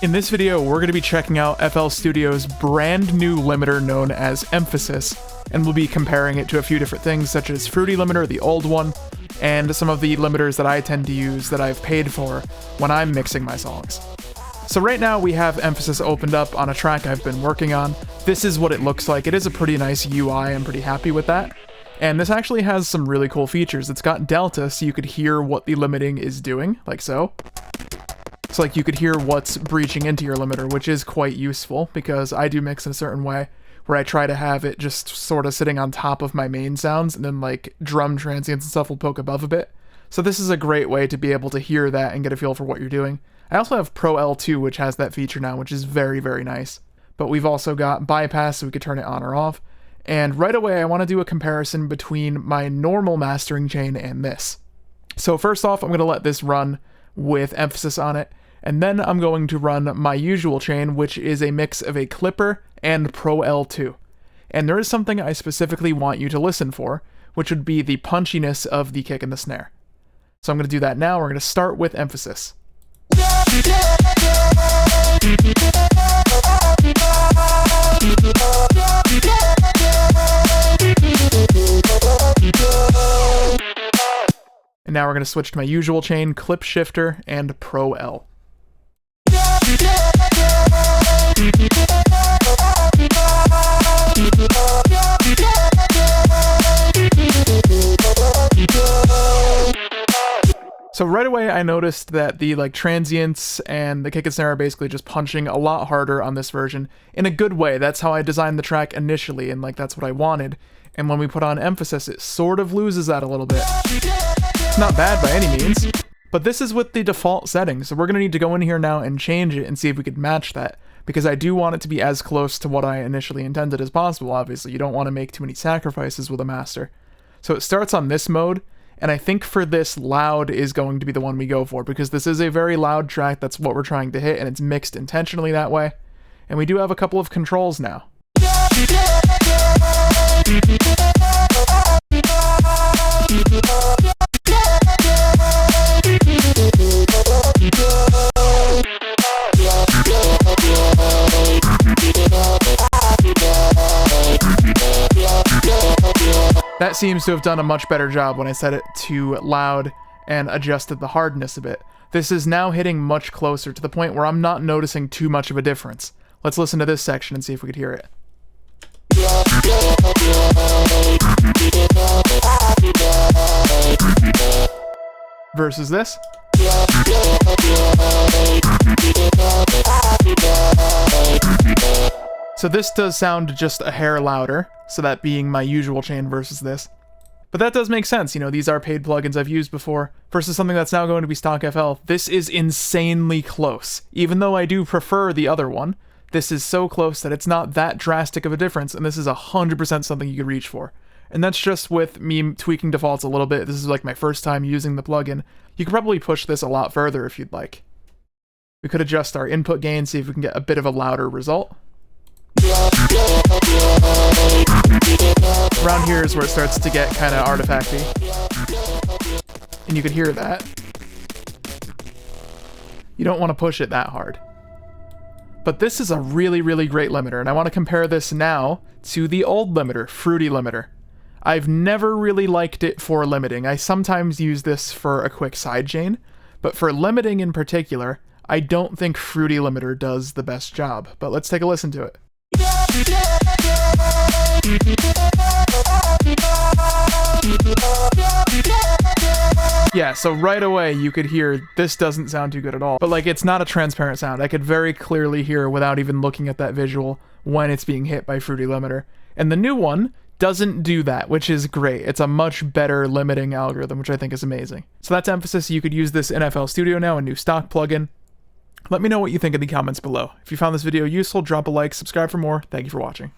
In this video, we're going to be checking out FL Studio's brand new limiter known as Emphasis, and we'll be comparing it to a few different things such as Fruity Limiter, the old one, and some of the limiters that I tend to use that I've paid for when I'm mixing my songs. So right now we have Emphasis opened up on a track I've been working on. This is what it looks like. It is a pretty nice UI, I'm pretty happy with that. And this actually has some really cool features. It's got delta, so you could hear what the limiting is doing, like so. So like you could hear what's breaching into your limiter, which is quite useful because I do mix in a certain way where I try to have it just sort of sitting on top of my main sounds, and then like drum transients and stuff will poke above a bit. So this is a great way to be able to hear that and get a feel for what you're doing. I also have Pro L2, which has that feature now, which is very, very nice. But we've also got bypass, so we could turn it on or off. And right away, I want to do a comparison between my normal mastering chain and this. So first off, I'm going to let this run with Emphasis on it, and then I'm going to run my usual chain, which is a mix of a Clipper and Pro L2. And there is something I specifically want you to listen for, which would be the punchiness of the kick and the snare. So I'm going to do that now. We're going to start with Emphasis. And now we're going to switch to my usual chain, Clip Shifter, and Pro L. So right away I noticed that the transients and the kick and snare are basically just punching a lot harder on this version in a good way. That's how I designed the track initially, and that's what I wanted. And when we put on Emphasis, it sort of loses that a little bit. It's not bad by any means, but this is with the default setting, so we're going to need to go in here now and change it and see if we could match that, because I do want it to be as close to what I initially intended as possible. Obviously, you don't want to make too many sacrifices with a master. So it starts on this mode, and I think for this, loud is going to be the one we go for, because this is a very loud track. That's what we're trying to hit, and it's mixed intentionally that way. And we do have a couple of controls now. That seems to have done a much better job when I set it to loud and adjusted the hardness a bit. This is now hitting much closer to the point where I'm not noticing too much of a difference. Let's listen to this section and see if we could hear it. Versus this. So this does sound just a hair louder, so that being my usual chain versus this. But that does make sense, these are paid plugins I've used before, versus something that's now going to be stock FL. This is insanely close. Even though I do prefer the other one, this is so close that it's not that drastic of a difference, and this is 100% something you could reach for. And that's just with me tweaking defaults a little bit. This is my first time using the plugin. You could probably push this a lot further if you'd like. We could adjust our input gain, see if we can get a bit of a louder result. Around here is where it starts to get kind of artifacty. And you could hear that. You don't want to push it that hard. But this is a really, really great limiter, and I want to compare this now to the old limiter, Fruity Limiter. I've never really liked it for limiting. I sometimes use this for a quick sidechain, but for limiting in particular, I don't think Fruity Limiter does the best job. But let's take a listen to it. Yeah, so right away you could hear this doesn't sound too good at all. But it's not a transparent sound. I could very clearly hear without even looking at that visual when it's being hit by Fruity Limiter. And the new one doesn't do that, which is great. It's a much better limiting algorithm, which I think is amazing. So that's Emphasis. You could use this in FL Studio now, a new stock plugin. Let me know what you think in the comments below. If you found this video useful, drop a like, subscribe for more. Thank you for watching.